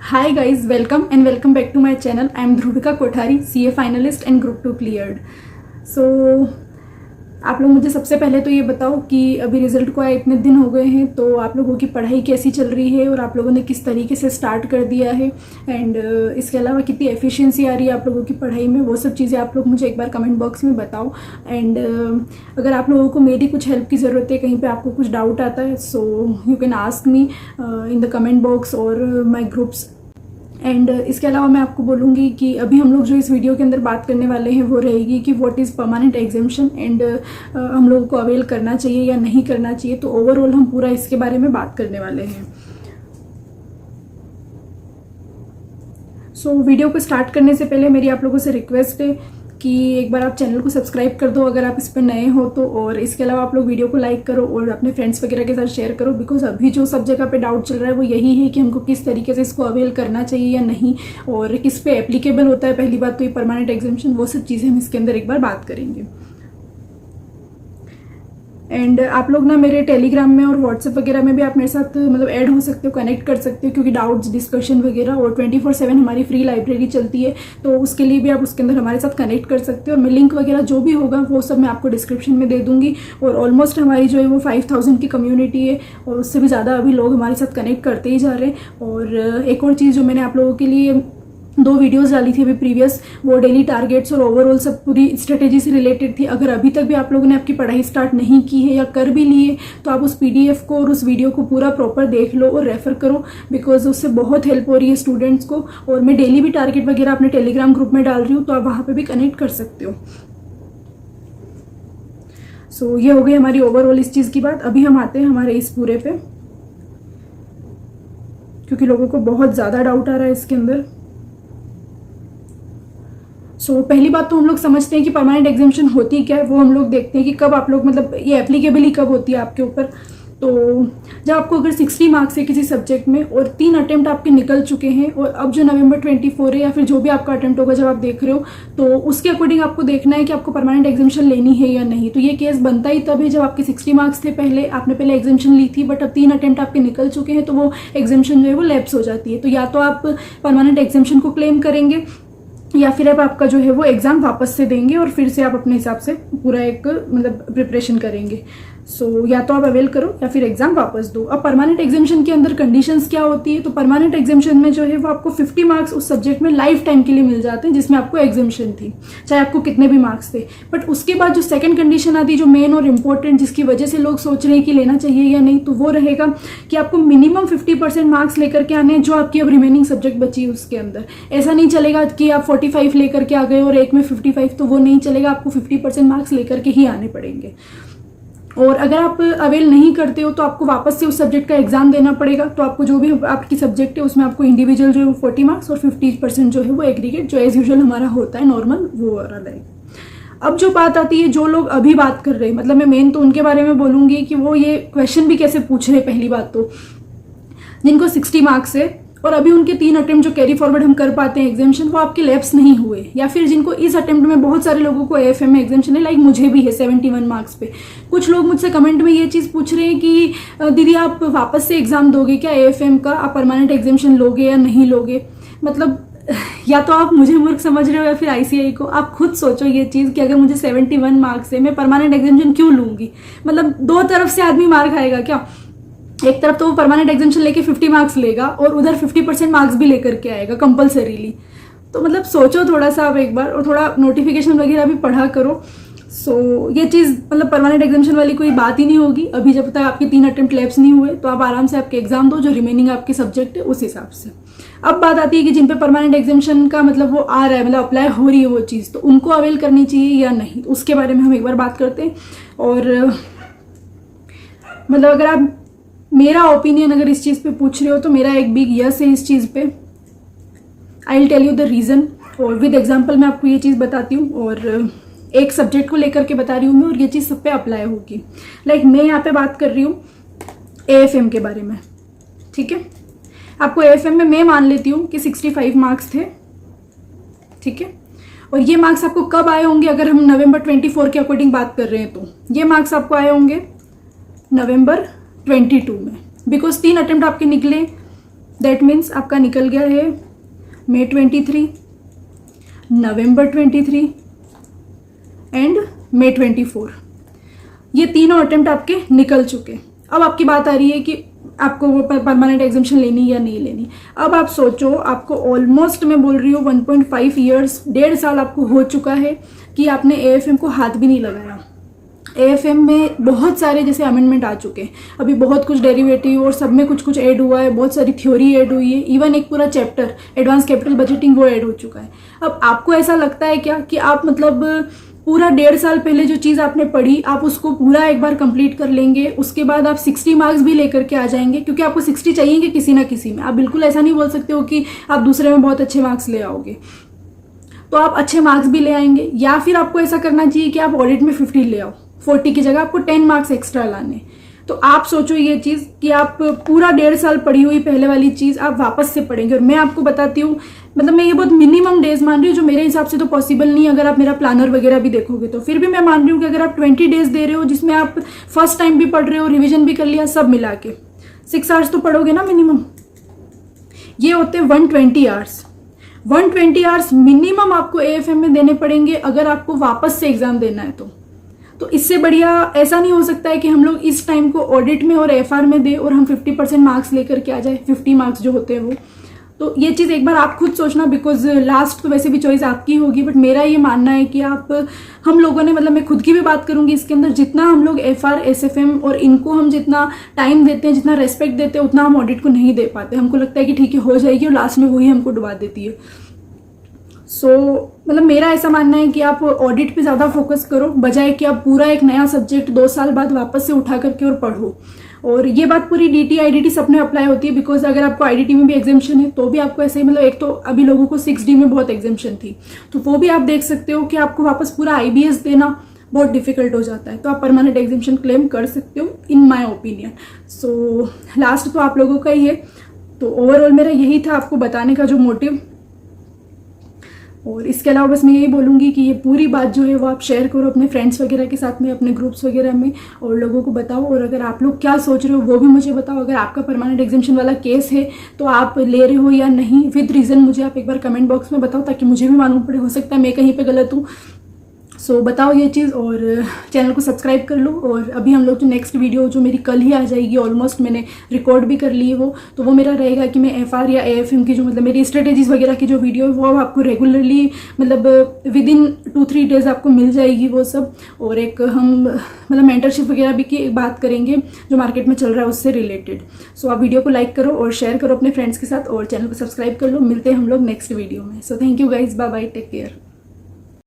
Hi guys, welcome back to my channel. I am Dhruvika Kothari, CA finalist and Group 2 cleared. So आप लोग मुझे सबसे पहले तो ये बताओ कि अभी रिज़ल्ट को आए इतने दिन हो गए हैं, तो आप लोगों की पढ़ाई कैसी चल रही है और आप लोगों ने किस तरीके से स्टार्ट कर दिया है एंड इसके अलावा कितनी एफिशिएंसी आ रही है आप लोगों की पढ़ाई में, वो सब चीज़ें आप लोग मुझे एक बार कमेंट बॉक्स में बताओ। एंड अगर आप लोगों को मेरी कुछ हेल्प की ज़रूरत है, कहीं पे आपको कुछ डाउट आता है, so you can ask me in the comment box और माई ग्रुप्स। एंड इसके अलावा मैं आपको बोलूँगी कि अभी हम लोग जो इस वीडियो के अंदर बात करने वाले हैं वो रहेगी कि what is permanent examination and हम लोगों को अवेल करना चाहिए या नहीं करना चाहिए। तो ओवरऑल हम पूरा इसके बारे में बात करने वाले हैं। सो वीडियो को स्टार्ट करने से पहले मेरी आप लोगों से रिक्वेस्ट है कि एक बार आप चैनल को सब्सक्राइब कर दो अगर आप इस पर नए हो तो, और इसके अलावा आप लोग वीडियो को लाइक करो और अपने फ्रेंड्स वगैरह के साथ शेयर करो, बिकॉज अभी जो सब जगह पे डाउट चल रहा है वो यही है कि हमको किस तरीके से इसको अवेल करना चाहिए या नहीं और किस पे एप्लीकेबल होता है। पहली बात तो ये परमानेंट एग्जामिशन, वो सब चीज़ें हम इसके अंदर एक बार बात करेंगे। एंड आप लोग ना मेरे टेलीग्राम में और व्हाट्सएप वगैरह में भी आप मेरे साथ मतलब ऐड हो सकते हो, कनेक्ट कर सकते हो, क्योंकि डाउट्स डिस्कशन वगैरह और 24/7 हमारी फ्री लाइब्रेरी चलती है, तो उसके लिए भी आप उसके अंदर हमारे साथ कनेक्ट कर सकते हो। और मैं लिंक वगैरह जो भी होगा वो सब मैं आपको डिस्क्रिप्शन में दे दूंगी। और ऑलमोस्ट हमारी जो है वो 5000 की कम्युनिटी है और उससे भी ज़्यादा अभी लोग हमारे साथ कनेक्ट करते ही जा रहे हैं। और एक और चीज़ जो मैंने आप लोगों के लिए 2 वीडियोस डाली थी अभी प्रीवियस, वो डेली टारगेट्स और ओवरऑल सब पूरी स्ट्रेटेजी से रिलेटेड थी। अगर अभी तक भी आप लोगों ने आपकी पढ़ाई स्टार्ट नहीं की है या कर भी ली है तो आप उस PDF को और उस वीडियो को पूरा प्रॉपर देख लो और रेफर करो, बिकॉज उससे बहुत हेल्प हो रही है स्टूडेंट्स को। और मैं डेली भी टारगेट वगैरह अपने टेलीग्राम ग्रुप में डाल रही हूँ, तो आप वहाँ पर भी कनेक्ट कर सकते हो। सो ये हो गई हमारी ओवरऑल इस चीज़ की बात। अभी हम आते हैं हमारे इस पूरे पे, क्योंकि लोगों को बहुत ज़्यादा डाउट आ रहा है इसके अंदर। सो पहली बात तो हम लोग समझते हैं कि परमानेंट एग्जामिशन होती क्या है, वो हम लोग देखते हैं कि कब आप लोग मतलब ये एप्लीकेबल कब होती है आपके ऊपर। तो जब आपको अगर 60 मार्क्स है किसी सब्जेक्ट में और 3 अटेम्प्ट आपके निकल चुके हैं और अब जो नवंबर 24 है या फिर जो भी आपका अटेम्प्ट होगा जब आप देख रहे हो, तो उसके अकॉर्डिंग आपको देखना है कि आपको परमानेंट एग्जामिशन लेनी है या नहीं। तो ये केस बनता ही तब है जब आपके 60 मार्क्स थे, पहले आपने पहले एग्जामिशन ली थी बट अब 3 अटेम्प्ट आपके निकल चुके हैं, तो वो एग्जामिशन जो है वो लैप्स हो जाती है। तो या तो आप परमानेंट एग्जामिशन को क्लेम करेंगे या फिर आप आपका जो है वो एग्ज़ाम वापस से देंगे और फिर से आप अपने हिसाब से पूरा एक मतलब प्रिपरेशन करेंगे। सो या तो आप अवेल करो या फिर एग्जाम वापस दो। अब परमानेंट एग्जामिशन के अंदर कंडीशंस क्या होती है, तो परमानेंट एग्जामिशन में जो है वो आपको 50 मार्क्स उस सब्जेक्ट में लाइफ टाइम के लिए मिल जाते हैं जिसमें आपको एग्जामिशन थी, चाहे आपको कितने भी मार्क्स थे। बट उसके बाद जो सेकंड कंडीशन आती है, जो मेन और इंपॉर्टेंट, जिसकी वजह से लोग सोच रहे हैं कि लेना चाहिए या नहीं, तो वो रहेगा कि आपको मिनिमम 50% मार्क्स लेकर के आने हैं जो आपकी अब रिमेनिंग सब्जेक्ट बची है उसके अंदर। ऐसा नहीं चलेगा कि आप 45 लेकर के आ गए और एक में 55, तो वो नहीं चलेगा, आपको 50% मार्क्स लेकर के ही आने पड़ेंगे। और अगर आप अवेल नहीं करते हो तो आपको वापस से उस सब्जेक्ट का एग्जाम देना पड़ेगा। तो आपको जो भी आपकी सब्जेक्ट है उसमें आपको इंडिविजुअल जो है वो 40 मार्क्स और 50% जो है वो एग्रीगेट, जो एज यूजुअल हमारा होता है नॉर्मल, वो वाला रहेगा। अब जो बात आती है, जो लोग अभी बात कर रहे हैं, मतलब मैं मेन तो उनके बारे में बोलूँगी कि वो ये क्वेश्चन भी कैसे पूछ रहे हैं। पहली बात तो जिनको 60 मार्क्स है और अभी उनके 3 अटेम्प्ट जो कैरी फॉरवर्ड हम कर पाते हैं एग्जामिशन, वो आपके लैप्स नहीं हुए, या फिर जिनको इस अटेम्प्ट में बहुत सारे लोगों को AFM में एग्जामिशन है, लाइक मुझे भी है 71 मार्क्स पे। कुछ लोग मुझसे कमेंट में ये चीज़ पूछ रहे हैं कि दीदी आप वापस से एग्जाम दोगे क्या AFM का, आप परमानेंट एग्जामिशन लोगे या नहीं लोगे। मतलब या तो आप मुझे मूर्ख समझ रहे हो या फिर ICAI को। आप खुद सोचो ये चीज़ कि अगर मुझे 71 मार्क्स है, मैं परमानेंट एग्जामिशन क्यों लूँगी। मतलब 2 तरफ से आदमी मार खाएगा क्या। एक तरफ तो वो परमानेंट एग्जामिशन लेके 50 मार्क्स लेगा और उधर 50% मार्क्स भी लेकर के आएगा कंपलसरीली। तो मतलब सोचो थोड़ा सा आप एक बार, और थोड़ा नोटिफिकेशन वगैरह भी पढ़ा करो। सो ये चीज़ मतलब परमानेंट एग्जामिशन वाली कोई बात ही नहीं होगी अभी जब तक आपके 3 अटेम्प्ट लैप्स नहीं हुए। तो आप आराम से आपके एग्जाम दो, जो रिमेनिंग आपके सब्जेक्ट है उस हिसाब से। अब बात आती है कि जिन पे परमानेंट एग्जामिशन का मतलब वो आ रहा है, मतलब अप्लाई हो रही है वो चीज़, तो उनको अवेल करनी चाहिए या नहीं, उसके बारे में हम एक बार बात करते हैं। और मतलब अगर आप मेरा ओपिनियन अगर इस चीज़ पे पूछ रहे हो तो मेरा एक बिग यस है इस चीज़ पे। I will tell you the reason, और विद एग्जांपल मैं आपको ये चीज़ बताती हूँ और एक सब्जेक्ट को लेकर के बता रही हूँ मैं, और ये चीज़ सब पे अप्लाई होगी। लाइक मैं यहाँ पे बात कर रही हूँ AFM के बारे में, ठीक है। आपको AFM में मैं मान लेती हूँ कि 65 मार्क्स थे, ठीक है। और ये मार्क्स आपको कब आए होंगे, अगर हम नवंबर 24 के अकॉर्डिंग बात कर रहे हैं, तो ये मार्क्स आपको आए होंगे नवंबर 22 में, बिकॉज 3 अटेम्प्ट आपके निकले दैट मीन्स आपका निकल गया है May 23, November 23 एंड May 24। ये तीनों अटेम्प्ट आपके निकल चुके। अब आपकी बात आ रही है कि आपको वो परमानेंट एग्जामिशन लेनी या नहीं लेनी। अब आप सोचो, आपको ऑलमोस्ट मैं बोल रही हूँ 1.5 ईयर्स, 1.5 साल आपको हो चुका है कि आपने AFM को हाथ भी नहीं लगाया। AFM में बहुत सारे जैसे अमेंडमेंट आ चुके हैं, अभी बहुत कुछ डेरिवेटिव और सब में कुछ कुछ ऐड हुआ है, बहुत सारी थ्योरी ऐड हुई है, इवन एक पूरा चैप्टर एडवांस कैपिटल बजटिंग वो ऐड हो चुका है। अब आपको ऐसा लगता है क्या कि आप मतलब पूरा 1.5 साल पहले जो चीज़ आपने पढ़ी आप उसको पूरा एक बार कंप्लीट कर लेंगे, उसके बाद आप 60 मार्क्स भी लेकर के आ जाएंगे? क्योंकि आपको 60 चाहिए किसी ना किसी में। आप बिल्कुल ऐसा नहीं बोल सकते हो कि आप दूसरे में बहुत अच्छे मार्क्स ले आओगे, तो आप अच्छे मार्क्स भी ले आएंगे। या फिर आपको ऐसा करना चाहिए कि आप ऑडिट में 50 ले आओ, 40 की जगह आपको 10 मार्क्स एक्स्ट्रा लाने। तो आप सोचो ये चीज़ कि आप पूरा 1.5 साल पढ़ी हुई पहले वाली चीज़ आप वापस से पढ़ेंगे। और मैं आपको बताती हूँ, मतलब मैं ये बहुत मिनिमम डेज मान रही हूँ, जो मेरे हिसाब से तो पॉसिबल नहीं। अगर आप मेरा प्लानर वगैरह भी देखोगे तो फिर भी मैं मान रही हूँ कि अगर आप 20 डेज दे रहे हो, जिसमें आप फर्स्ट टाइम भी पढ़ रहे हो, रिविजन भी कर लिया, सब मिला के 6 आवर्स तो पढ़ोगे ना मिनिमम। ये होते हैं 120 आवर्स। 120 आवर्स मिनिमम आपको AFM में देने पड़ेंगे अगर आपको वापस से एग्जाम देना है तो इससे बढ़िया ऐसा नहीं हो सकता है कि हम लोग इस टाइम को ऑडिट में और FR में दे और हम 50% मार्क्स लेकर के आ जाए, 50 मार्क्स जो होते हैं वो। तो ये चीज़ एक बार आप खुद सोचना, बिकॉज लास्ट तो वैसे भी चॉइस आपकी होगी, बट मेरा ये मानना है कि हम लोगों ने, मतलब मैं खुद की भी बात करूंगी इसके अंदर, जितना हम लोग FR SFM और इनको हम जितना टाइम देते हैं, जितना रेस्पेक्ट देते हैं, उतना हम ऑडिट को नहीं दे पाते। हमको लगता है कि ठीक है हो जाएगी, और लास्ट में वही हमको डुबा देती है। मतलब मेरा ऐसा मानना है कि आप ऑडिट पे ज़्यादा फोकस करो, बजाय कि आप पूरा एक नया सब्जेक्ट 2 साल बाद वापस से उठा करके और पढ़ो। और ये बात पूरी DT IDT सब में अप्लाई होती है, बिकॉज अगर आपको IDT में भी एग्जामिशन है तो भी आपको ऐसे ही, मतलब एक तो अभी लोगों को 6D में बहुत एग्जामिशन थी, तो वो भी आप देख सकते हो कि आपको वापस पूरा IBS देना बहुत डिफिकल्ट हो जाता है। तो आप परमानेंट एग्जामिशन क्लेम कर सकते हो in my opinion. So last तो आप लोगों का ही है। तो ओवरऑल मेरा यही था आपको बताने का जो मोटिव। और इसके अलावा बस मैं यही बोलूँगी कि ये पूरी बात जो है वो आप शेयर करो अपने फ्रेंड्स वगैरह के साथ में, अपने ग्रुप्स वगैरह में, और लोगों को बताओ। और अगर आप लोग क्या सोच रहे हो वो भी मुझे बताओ। अगर आपका परमानेंट एग्जामिशन वाला केस है तो आप ले रहे हो या नहीं, विद रीज़न मुझे आप एक बार कमेंट बॉक्स में बताओ, ताकि मुझे भी मालूम पड़े। हो सकता है मैं कहीं पर गलत हूँ। सो बताओ ये चीज़, और चैनल को सब्सक्राइब कर लो। और अभी हम लोग जो नेक्स्ट वीडियो जो मेरी कल ही आ जाएगी, ऑलमोस्ट मैंने रिकॉर्ड भी कर ली है वो, तो वो मेरा रहेगा कि मैं FR या AFM की जो मतलब मेरी स्ट्रेटेजीज वगैरह की जो वीडियो है वो आपको रेगुलरली, मतलब विद इन 2-3 डेज आपको मिल जाएगी वो सब। और एक हम मतलब मेंटरशिप वगैरह भी की बात करेंगे जो मार्केट में चल रहा है उससे रिलेटेड। सो आप वीडियो को लाइक करो और शेयर करो अपने फ्रेंड्स के साथ, और चैनल को सब्सक्राइब कर लो। मिलते हैं हम लोग नेक्स्ट वीडियो में। So thank you guys, bye bye, take care.